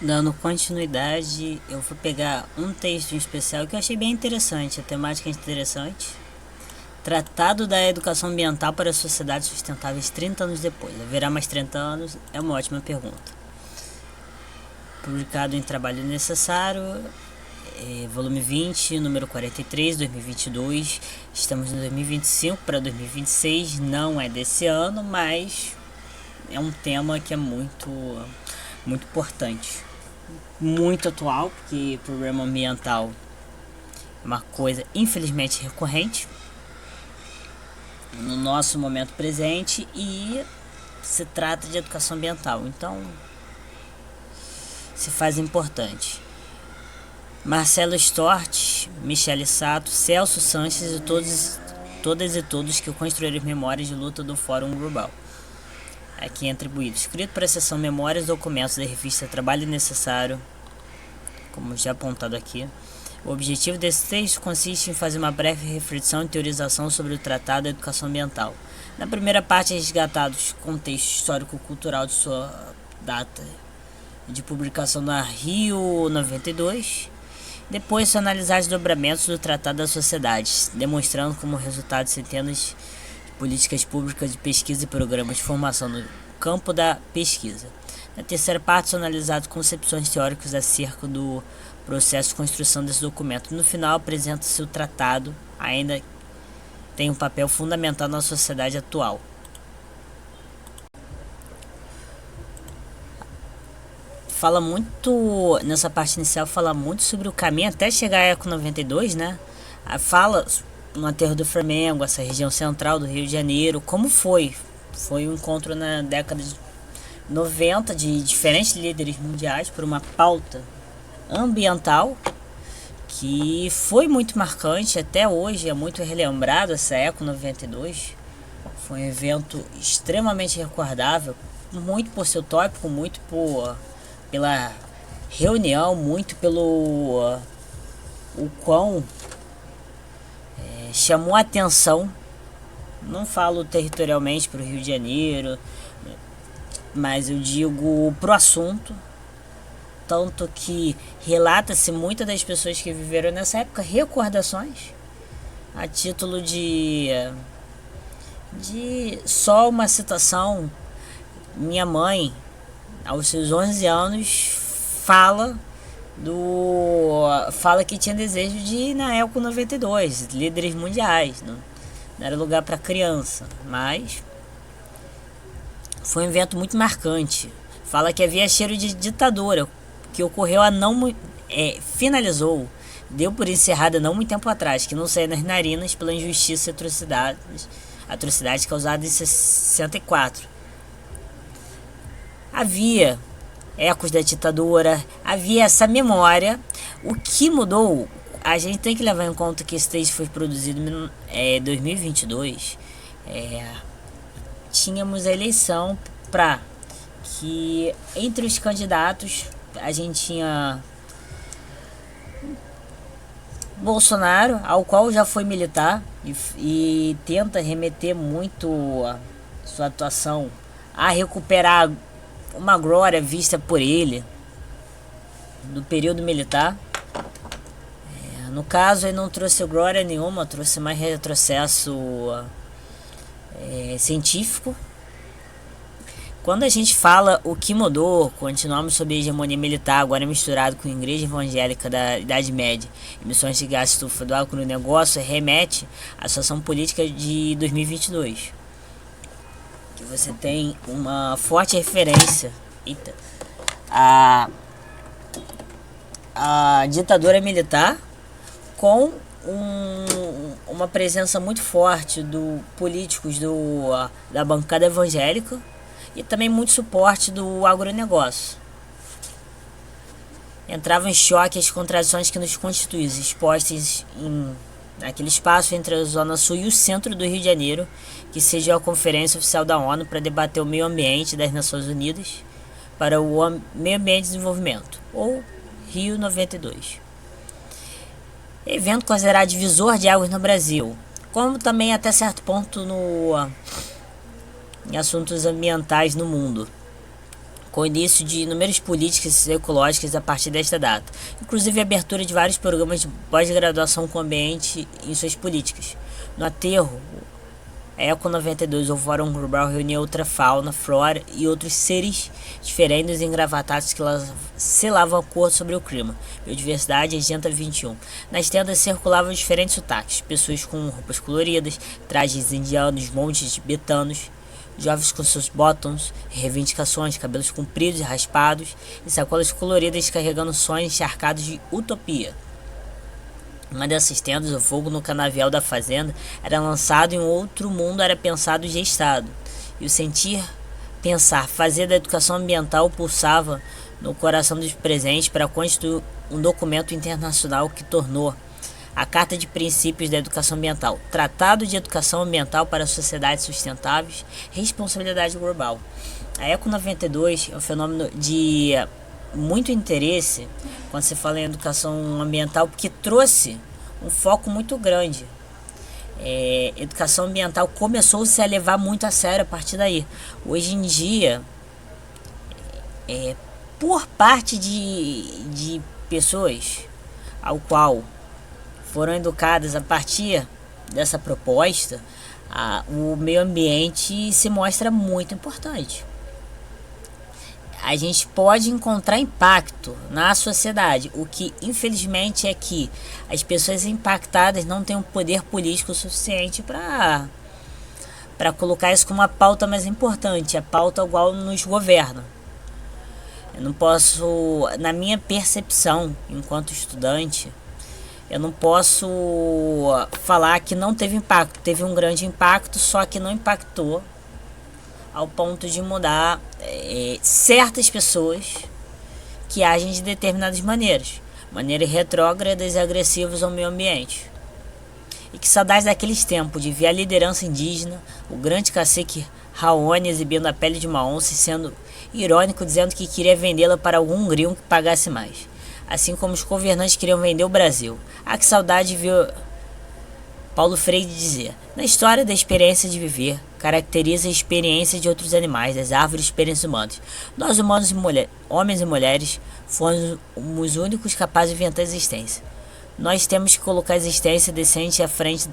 Dando continuidade, eu vou pegar um texto em especial que eu achei bem interessante, a temática é interessante. Tratado da Educação Ambiental para Sociedades Sustentáveis 30 anos depois. Haverá mais 30 anos? É uma ótima pergunta. Publicado em Trabalho Necessário, volume 20, número 43, 2022. Estamos em 2025 para 2026, não é desse ano, mas é um tema que é muito importante. Muito atual, porque o problema ambiental é uma coisa infelizmente recorrente no nosso momento presente e se trata de educação ambiental, então se faz importante. Marcelo Stort, Michele Sato, Celso Sanches e todas e todos que construíram as memórias de luta do Fórum Global. Aqui é atribuído, escrito para a seção Memórias e Documentos da revista Trabalho Necessário, como já apontado aqui. O objetivo desse texto consiste em fazer uma breve reflexão e teorização sobre o Tratado da Educação Ambiental. Na primeira parte é resgatado o contexto histórico-cultural de sua data de publicação na Rio 92. Depois são analisados os dobramentos do Tratado das Sociedades, demonstrando como resultado centenas de políticas públicas de pesquisa e programas de formação no campo da pesquisa. Na terceira parte são analisadas concepções teóricas acerca do processo de construção desse documento. No final apresenta-se o tratado ainda tem um papel fundamental na sociedade atual. Fala muito, nessa parte inicial, fala muito sobre o caminho até chegar à Eco 92, né? Fala no aterro do Flamengo, essa região central do Rio de Janeiro, como foi. Foi um encontro na década de 90 de diferentes líderes mundiais por uma pauta ambiental que foi muito marcante, até hoje é muito relembrado essa Eco 92. Foi um evento extremamente recordável, muito por seu tópico, muito pela reunião, muito pelo o quão chamou a atenção. Não falo territorialmente para o Rio de Janeiro, mas eu digo pro assunto, tanto que relata-se muitas das pessoas que viveram nessa época recordações a título de só uma citação. Minha mãe, aos seus 11 anos, fala que tinha desejo de ir na Eco 92, líderes mundiais, não era lugar para criança, mas foi um evento muito marcante. Fala que havia cheiro de ditadura, que ocorreu finalizou, deu por encerrada não muito tempo atrás, que não saía nas narinas pela injustiça e atrocidades causadas em 64. Havia ecos da ditadura, havia essa memória. O que mudou, a gente tem que levar em conta que esse texto foi produzido em 2022. Tínhamos a eleição para que entre os candidatos a gente tinha Bolsonaro, ao qual já foi militar e tenta remeter muito a sua atuação a recuperar uma glória vista por ele do período militar. No caso, ele não trouxe glória nenhuma, trouxe mais retrocesso científico. Quando a gente fala o que mudou, continuamos sob a hegemonia militar, agora misturado com a igreja evangélica da Idade Média, emissões de gás estufa do agronegócio, remete à situação política de 2022. Que você tem uma forte referência a ditadura militar com uma presença muito forte do políticos da bancada evangélica e também muito suporte do agronegócio. Entravam em choque as contradições que nos constituem, expostas naquele espaço entre a Zona Sul e o centro do Rio de Janeiro, que seja a Conferência Oficial da ONU para debater o meio ambiente das Nações Unidas para o Meio Ambiente e Desenvolvimento, ou Rio 92. Evento considerado divisor de águas no Brasil, como também até certo ponto em assuntos ambientais no mundo. com o início de inúmeras políticas ecológicas a partir desta data, inclusive a abertura de vários programas de pós-graduação com o ambiente em suas políticas. No aterro, a Eco 92, o Fórum Global, reuniu outra fauna, flora e outros seres diferentes e engravatados que selavam acordo sobre o clima, biodiversidade e Agenda 21. Nas tendas circulavam diferentes sotaques, pessoas com roupas coloridas, trajes indianos, montes tibetanos, jovens com seus bottoms, reivindicações, cabelos compridos e raspados e sacolas coloridas carregando sonhos encharcados de utopia. Uma dessas tendas, o fogo no canavial da fazenda, era lançado e um outro mundo era pensado e gestado. E o sentir, pensar, fazer da educação ambiental pulsava no coração dos presentes para constituir um documento internacional que tornou a Carta de Princípios da Educação Ambiental, Tratado de Educação Ambiental para Sociedades Sustentáveis, Responsabilidade Global. A Eco 92 é um fenômeno de muito interesse quando se fala em educação ambiental, porque trouxe um foco muito grande. Educação ambiental começou-se a levar muito a sério a partir daí. Hoje em dia, por parte de pessoas ao qual foram educadas a partir dessa proposta, o meio ambiente se mostra muito importante. A gente pode encontrar impacto na sociedade, o que infelizmente é que as pessoas impactadas não têm um poder político suficiente para colocar isso como a pauta mais importante, a pauta igual nos governa. Eu não posso, na minha percepção enquanto estudante, eu não posso falar que não teve impacto. Teve um grande impacto, só que não impactou ao ponto de mudar certas pessoas que agem de determinadas maneiras retrógradas e agressivas ao meio ambiente. E que saudades daqueles tempos de ver a liderança indígena, o grande cacique Raoni exibindo a pele de uma onça e sendo irônico, dizendo que queria vendê-la para algum gringo que pagasse mais. Assim como os governantes queriam vender o Brasil. Que saudade de ver Paulo Freire dizer: na história da experiência de viver, caracteriza a experiência de outros animais, das árvores, experiências humanas. Nós humanos e homens e mulheres, fomos os únicos capazes de inventar a existência. Nós temos que colocar a existência decente à frente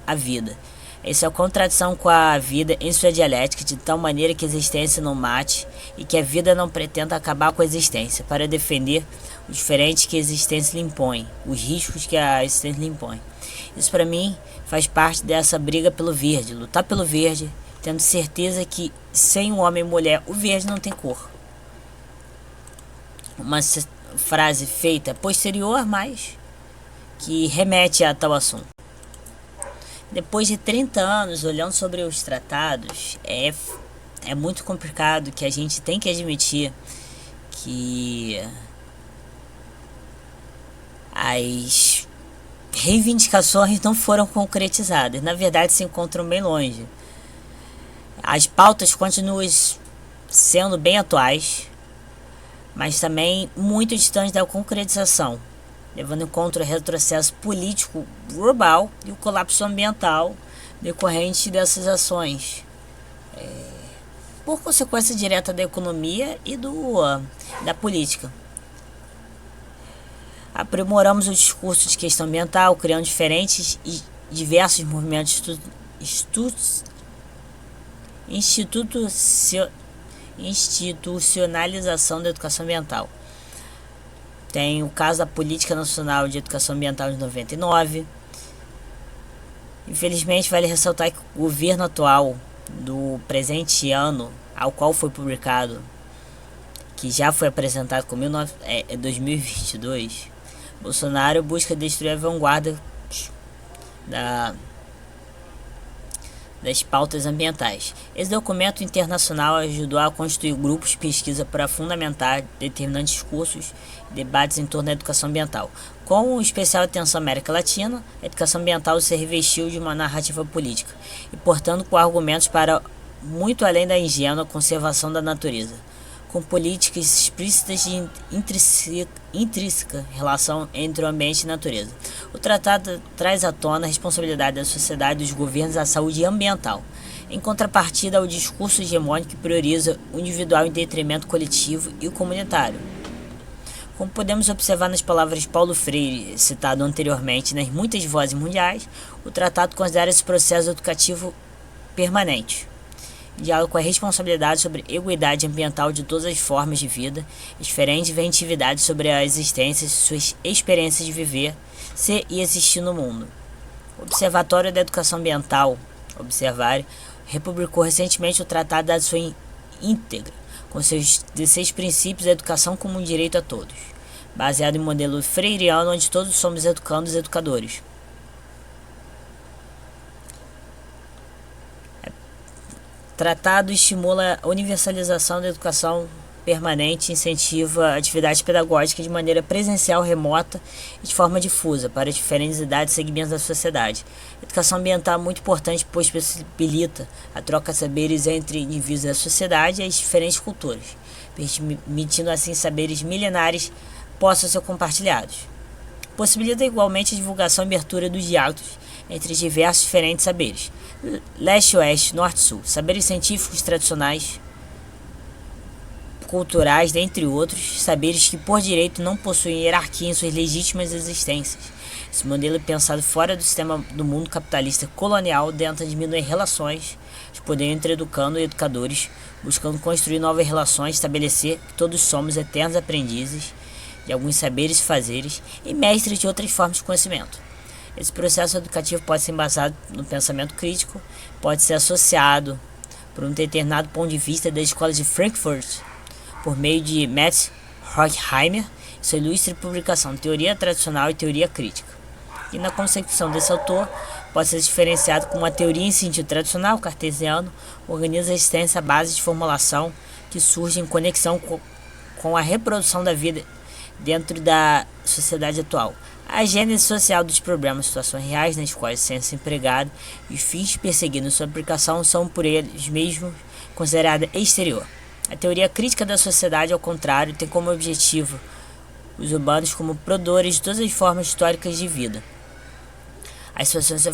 da vida. Essa é a contradição com a vida em sua dialética, de tal maneira que a existência não mate e que a vida não pretenda acabar com a existência, para defender o diferente que a existência lhe impõe, os riscos que a existência lhe impõe. Isso para mim faz parte dessa briga pelo verde, lutar pelo verde, tendo certeza que sem o homem e mulher o verde não tem cor. Uma frase feita posterior, mas que remete a tal assunto. Depois de 30 anos olhando sobre os tratados, é muito complicado, que a gente tem que admitir que as reivindicações não foram concretizadas. Na verdade, se encontram bem longe. As pautas continuam sendo bem atuais, mas também muito distantes da concretização, levando em conta o retrocesso político global e o colapso ambiental decorrente dessas ações, por consequência direta da economia e da política. Aprimoramos o discurso de questão ambiental, criando diferentes e diversos movimentos institucionalização da educação ambiental. Tem o caso da Política Nacional de Educação Ambiental de 99. Infelizmente, vale ressaltar que o governo atual do presente ano, ao qual foi publicado, que já foi apresentado como 2022, Bolsonaro busca destruir a vanguarda das pautas ambientais. Esse documento internacional ajudou a constituir grupos de pesquisa para fundamentar determinantes discursos e debates em torno da educação ambiental. Com especial atenção à América Latina, a educação ambiental se revestiu de uma narrativa política e, portanto, com argumentos para muito além da ingênua conservação da natureza, com políticas explícitas de intrínseca relação entre o ambiente e a natureza. O tratado traz à tona a responsabilidade da sociedade e dos governos à saúde ambiental, em contrapartida ao discurso hegemônico que prioriza o individual em detrimento coletivo e o comunitário. Como podemos observar nas palavras de Paulo Freire, citado anteriormente nas muitas vozes mundiais, o tratado considera esse processo educativo permanente. Diálogo com a responsabilidade sobre a equidade ambiental de todas as formas de vida, diferentes inventividades sobre a existência e suas experiências de viver, ser e existir no mundo. O Observatório da Educação Ambiental, Observare, republicou recentemente o Tratado da sua íntegra, com seus 16 princípios da educação como um direito a todos, baseado em modelo freiriano onde todos somos educandos e educadores. O tratado estimula a universalização da educação permanente e incentiva a atividade pedagógica de maneira presencial, remota e de forma difusa para diferentes idades e segmentos da sociedade. A educação ambiental é muito importante, pois possibilita a troca de saberes entre indivíduos da sociedade e as diferentes culturas, permitindo assim saberes milenares possam ser compartilhados. Possibilita igualmente a divulgação e abertura dos diálogos entre diversos diferentes saberes, leste-oeste, norte-sul, saberes científicos tradicionais, culturais, dentre outros, saberes que por direito não possuem hierarquia em suas legítimas existências. Esse modelo é pensado fora do sistema do mundo capitalista colonial, tenta diminuir relações de poder entre educando e educadores, buscando construir novas relações, estabelecer que todos somos eternos aprendizes de alguns saberes e fazeres e mestres de outras formas de conhecimento. Esse processo educativo pode ser embasado no pensamento crítico, pode ser associado por um determinado ponto de vista da escola de Frankfurt, por meio de Max Horkheimer e sua ilustre publicação Teoria Tradicional e Teoria Crítica. E na concepção desse autor, pode ser diferenciado como uma teoria em sentido tradicional, cartesiano, organiza a existência à base de formulação que surge em conexão com a reprodução da vida dentro da sociedade atual. A gênese social dos problemas, situações reais nas quais a ciência é empregada e os fins perseguidos em sua aplicação são por eles mesmos consideradas exterior. A teoria crítica da sociedade, ao contrário, tem como objetivo os humanos como produtores de todas as formas históricas de vida. As situações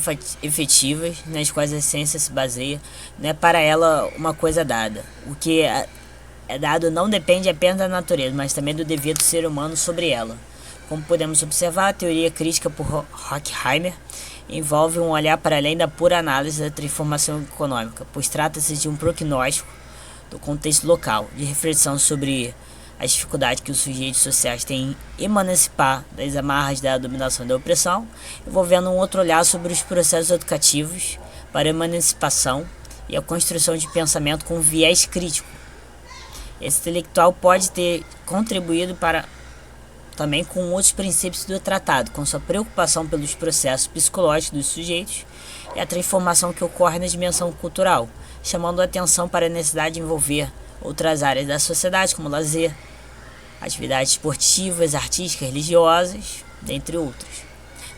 efetivas nas quais a ciência se baseia não é para ela uma coisa dada. O que é dado não depende apenas da natureza, mas também do dever do ser humano sobre ela. Como podemos observar, a teoria crítica por Horkheimer envolve um olhar para além da pura análise da transformação econômica, pois trata-se de um prognóstico do contexto local, de reflexão sobre as dificuldades que os sujeitos sociais têm em emancipar das amarras da dominação e da opressão, envolvendo um outro olhar sobre os processos educativos para a emancipação e a construção de pensamento com viés crítico. Esse intelectual pode ter contribuído também com outros princípios do tratado, com sua preocupação pelos processos psicológicos dos sujeitos e a transformação que ocorre na dimensão cultural, chamando a atenção para a necessidade de envolver outras áreas da sociedade, como lazer, atividades esportivas, artísticas, religiosas, dentre outros.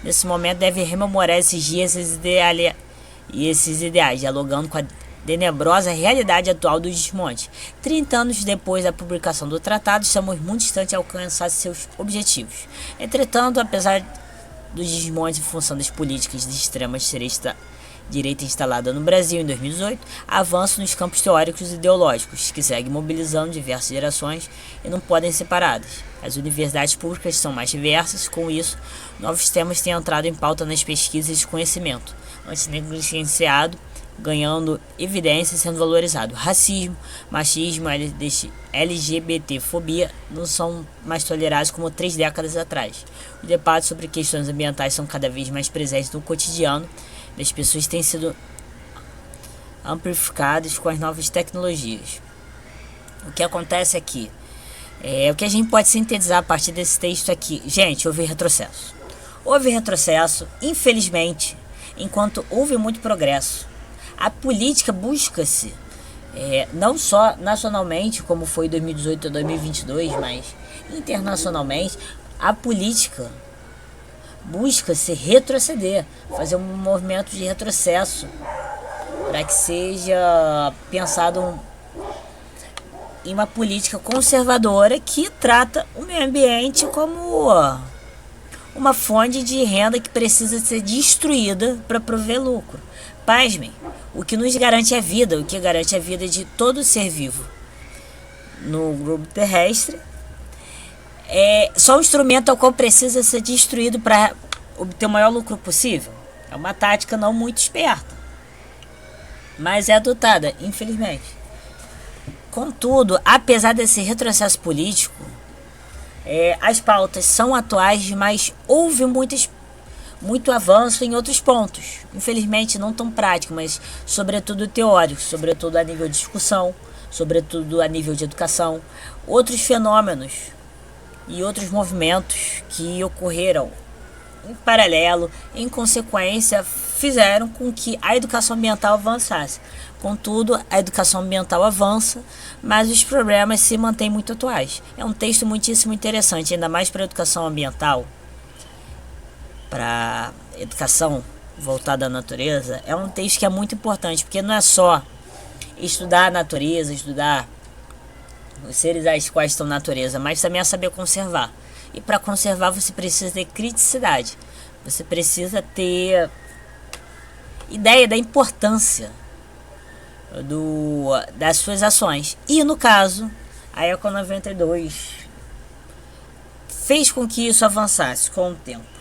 Nesse momento deve rememorar esses dias e esses ideais, dialogando com a tenebrosa realidade atual do desmonte. 30 anos depois da publicação do tratado, estamos muito distantes de alcançar seus objetivos. Entretanto, apesar do desmonte em função das políticas de extrema direita instalada no Brasil em 2018, há avanço nos campos teóricos e ideológicos, que seguem mobilizando diversas gerações e não podem ser separadas. As universidades públicas são mais diversas, com isso, novos temas têm entrado em pauta nas pesquisas de conhecimento, antes negligenciado, ganhando evidência e sendo valorizado. Racismo, machismo, LGBTfobia não são mais tolerados como 3 décadas atrás. Os debates sobre questões ambientais são cada vez mais presentes no cotidiano das pessoas, têm sido amplificados com as novas tecnologias. O que acontece aqui o que a gente pode sintetizar a partir desse texto aqui. Gente, houve retrocesso. Houve retrocesso, infelizmente, enquanto houve muito progresso. A política busca-se, não só nacionalmente, como foi em 2018 ou 2022, mas internacionalmente, a política busca-se retroceder, fazer um movimento de retrocesso, para que seja pensado em uma política conservadora que trata o meio ambiente como uma fonte de renda que precisa ser destruída para prover lucro. Pasmem, o que nos garante a vida, o que garante a vida de todo ser vivo. No globo terrestre, só um instrumento ao qual precisa ser destruído para obter o maior lucro possível. É uma tática não muito esperta, mas é adotada, infelizmente. Contudo, apesar desse retrocesso político, as pautas são atuais, mas houve muito avanço em outros pontos. Infelizmente não tão prático, mas sobretudo teórico, sobretudo a nível de discussão, sobretudo a nível de educação. Outros fenômenos e outros movimentos que ocorreram em paralelo, em consequência, fizeram com que a educação ambiental avançasse. Contudo, a educação ambiental avança, mas os problemas se mantêm muito atuais. É um texto muitíssimo interessante, ainda mais para a educação ambiental, para educação voltada à natureza. É um texto que é muito importante, porque não é só estudar a natureza, estudar os seres aos quais estão na natureza, mas também é saber conservar. E para conservar você precisa ter criticidade, você precisa ter ideia da importância das suas ações. E no caso, a Eco 92 fez com que isso avançasse com o tempo.